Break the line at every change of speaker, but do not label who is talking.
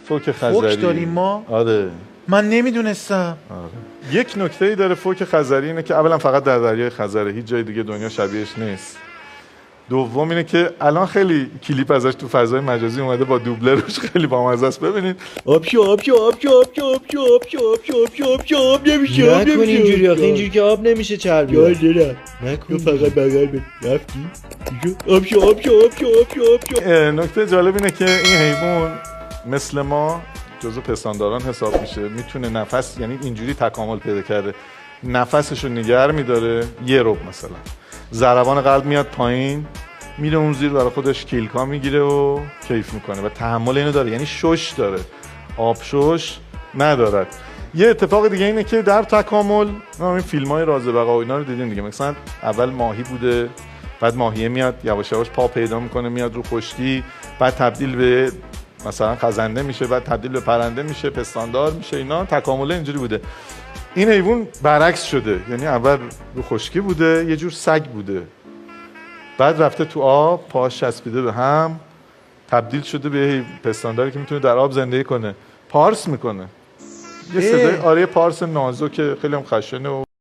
فوک خزری.
فوک داریم ما؟
آره.
من نمیدونستم.
آره. یک نکته‌ای داره فوک خزری اینه که اولا فقط در دریای خزره، هیچ جای دیگه دنیا شبیهش نیست. دوم اینه که الان خیلی کلیپ ازش تو فضای مجازی اومده با دوبلرش، خیلی بامزه است. ببینید
آب نمیشه.
نکن اینجوری، آخه اینجوری که آب نمیشه چربی.
نه
نکن.
فقط بغل به رفتی
نکته جالب اینه که این حیوان مثل ما جزو پستانداران حساب میشه، میتونه نفس، یعنی اینجوری تکامل پیدا کرده، نفسشو نگه میداره یه ربع مثلا، ضربان قلب میاد پایین، میره اون زیر برای خودش کیلکا میگیره و کیف میکنه و تحمل اینو داره، یعنی شش داره، آب شش ندارد. یه اتفاق دیگه اینه که در تکامل این فیلم‌های راز بقا و اینا رو دیدین دیگه، مثلا اول ماهی بوده، بعد ماهیه میاد یواش یواش پا پیدا میکنه میاد رو خشکی، بعد تبدیل به مثلا خزنده میشه، بعد تبدیل به پرنده میشه، پستاندار میشه. اینا تکامل اینجوری بوده. این حیوان برعکس شده، یعنی اول رو خشکی بوده، یه جور سگ بوده، بعد رفته تو آب، پاش چسبیده به هم، تبدیل شده به پستانداری که میتونه در آب زندگی کنه، پارس میکنه. یه صدای آره پارس نازک که خیلی هم خشنه و